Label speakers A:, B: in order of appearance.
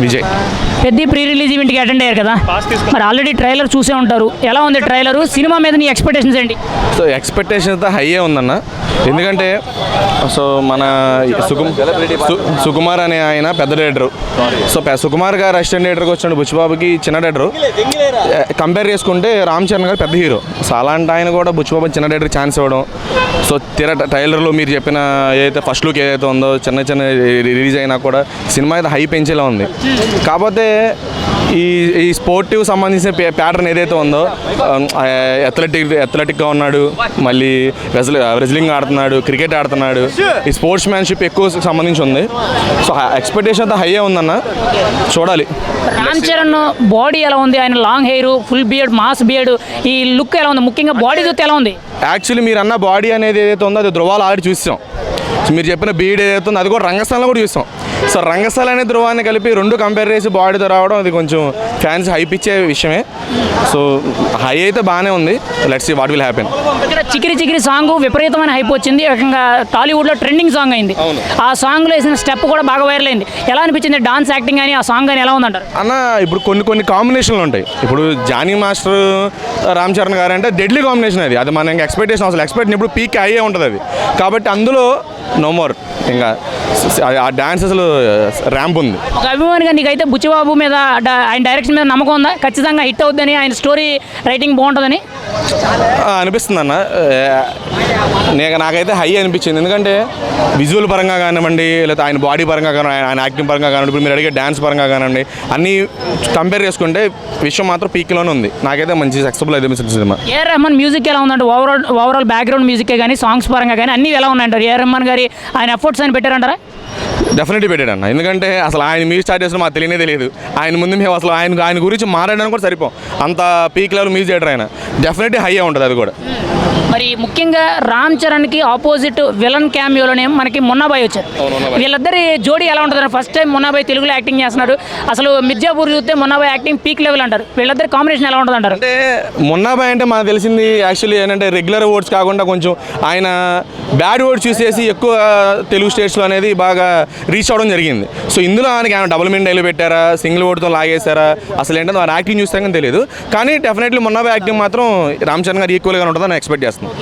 A: విజయ్.
B: పెద్ద pre release ఈవెంట్కి attend అయ్యారు కదా, మరి ఆల్రెడీ ట్రైలర్ చూసే ఉంటారు. ఎలా ఉంది ట్రైలరు? సినిమా మీద నీ ఎక్స్పెక్టేషన్స్ ఏంటి?
A: సో ఎక్స్పెక్టేషన్ అయితే హైయే ఉందన్న. ఎందుకంటే సో మన సుకుమార్ అనే ఆయన పెద్ద డైరెక్టరు. సో సుకుమార్ గారు అసిస్టెంట్ డైరెక్టర్కి వచ్చిన బుచ్చిబాబుకి చిన్న డైరెక్టరు. కంపేర్ చేసుకుంటే రామ్ చరణ్ గారు పెద్ద హీరో. సో అలాంటి ఆయన కూడా బుచ్చిబాబు చిన్న డైరెక్టర్ ఛాన్స్ ఇవ్వడం. సో ట్రైలర్లో మీరు చెప్పిన ఏదైతే ఫస్ట్ లుక్ ఏదైతే ఉందో చిన్న రిలీజ్ అయినా కూడా సినిమా అయితే హై పెంచేలా ఉంది. కాకపోతే ఈ స్పోర్టివ్ సంబంధించిన ప్యాటర్న్ ఏదైతే ఉందో, అథ్లెటిక్గా ఉన్నాడు, మళ్ళీ రెజ్లింగ్ ఆడుతున్నాడు, క్రికెట్ ఆడుతున్నాడు, ఈ స్పోర్ట్స్ మ్యాన్షిప్ ఎక్కువ సంబంధించి ఉంది. సో ఎక్స్పెక్టేషన్ అయితే హైయే ఉందన్న, చూడాలి.
B: రామ్ చరణ్ బాడీ ఎలా ఉంది? ఆయన long hair, full beard, mass beard, ఈ లుక్ ఎలా ఉంది? ముఖ్యంగా బాడీ చూస్తే ఎలా ఉంది?
A: యాక్చువల్లీ మీరు అన్న బాడీ అనేది ఏదైతే ఉందో అది ధృవాలు ఆల్రెడీ చూసాం. మీరు చెప్పిన బీడ్ ఏదైతే ఉందో అది కూడా రంగస్థలంలో కూడా చూసాం. సో రంగస్థలం అనే ధృవాన్ని కలిపి రెండు కంపేర్ చేసి బాడీతో రావడం అది కొంచెం ఫ్యాన్స్ హైప్ ఇచ్చే విషయమే. సో హై అయితే బాగానే ఉంది. Let's see what will happen.
B: ఇక్కడ చికిరి చికిరి సాంగ్ విపరీతమైన హైప్ వచ్చింది. ఏకంగా టాలీవుడ్లో ట్రెండింగ్ సాంగ్ అయింది. ఆ సాంగ్లో వేసిన స్టెప్ కూడా బాగా వైరల్ అయింది. ఎలా అనిపించింది? డాన్స్, యాక్టింగ్ కానీ ఆ సాంగ్ కానీ ఎలా ఉందంటారు?
A: అన్న ఇప్పుడు కొన్ని కాంబినేషన్లు ఉంటాయి. ఇప్పుడు జానీ మాస్టర్, రామ్ చరణ్ గారు అంటే డెడ్లీ కాంబినేషన్. అది మన ఇంకా ఎక్స్పెక్టేషన్ అసలు ఇప్పుడు పీక్ అయ్యే ఉంటుంది అది. కాబట్టి అందులో నో మోర్ ఇంకా ఆ డాన్స్ అసలు ర్యాంప్ ఉంది.
B: ఒక అభిమానిగా నీకైతే బుచ్చిబాబు మీద ఆయన డైరెక్షన్ మీద నమ్మకం ఉందా? ఖచ్చితంగా హిట్ అవుద్దని, ఆయన స్టోరీ రైటింగ్ బాగుంటుందని
A: అనిపిస్తుంది అన్న. నాకైతే హై అనిపించింది. ఎందుకంటే విజువల్ పరంగా కానివ్వండి, లేదా ఆయన బాడీ పరంగా కానివ్వండి, ఆయన యాక్టింగ్ పరంగా కానివ్వండి, ఇప్పుడు మీరు అడిగే డ్యాన్స్ పరంగా కానివ్వండి, అన్నీ కంపేర్ చేసుకుంటే విషయం మాత్రం పీక్లోనే ఉంది. నాకైతే మంచి సక్సెస్ఫుల్ అనిపించింది సినిమా.
B: ఏఆర్ రెహమాన్ మ్యూజిక్ ఎలా ఉందంటే ఓవరాల్ బ్యాక్గ్రౌండ్ మ్యూజిక్ కానీ సాంగ్స్ పరంగా కానీ అన్నీ ఎలా ఉన్నాయంటారు? ఏఆర్ రెహమాన్ గారి ఆయన ఎఫర్ట్స్ అని పెట్టారంటారా?
A: డెఫినెట్లీ పెట్టాడన్న. ఎందుకంటే అసలు ఆయన మ్యూజిక్ స్టార్ట్ చేసిన మాకు తెలియదు. ఆయన ముందు మేము అసలు ఆయన గురించి మాట్లాడడానికి కూడా సరిపోం. అంత పీక్ లెవెల్ మ్యూజిక్ డైరెక్టర్ ఆయన. డెఫినెట్లీ హై ఉంటుంది అది కూడా.
B: మరి ముఖ్యంగా రామ్ చరణ్కి ఆపోజిట్ విలన్ క్యామియోలోనే మనకి మున్నాబాయ్ వచ్చారు. వీళ్ళిద్దరి జోడీ ఎలా ఉంటుంది? ఫస్ట్ టైం మున్నాబాయ్ తెలుగులో యాక్టింగ్ చేస్తున్నాడు. అసలు మిర్జాపూర్ చూస్తే మున్నాబాయ్ యాక్టింగ్ పీక్ లెవెల్ అంటారు. వీళ్ళిద్దరి కాంబినేషన్ ఎలా ఉంటుంది అంటారు?
A: అంటే మున్నాబాయ్ అంటే మనకు తెలిసింది యాక్చువల్లీ ఏంటంటే రెగ్యులర్ వర్డ్స్ కాకుండా కొంచెం ఆయన బ్యాడ్ వర్డ్స్ యూస్ చేసి ఎక్కువ తెలుగు స్టేట్స్లో అనేది బాగా రీచ్ అవ్వడం జరిగింది. సో ఇందులో ఆయనకి ఆయన డబుల్ మీన్ డైలాగ్ పెట్టారా, సింగిల్ వర్డ్తో లాగేశారా, అసలు ఏంటో ఆయన యాక్టింగ్ చూస్తే కానీ తెలియదు. కానీ డెఫినెట్లీ మున్నాబాయ్ యాక్టింగ్ మాత్రం రామ్ చరణ్ గారు ఈక్వల్గా ఉంటుందని ఎక్స్పెక్ట్ చేస్తున్నాను.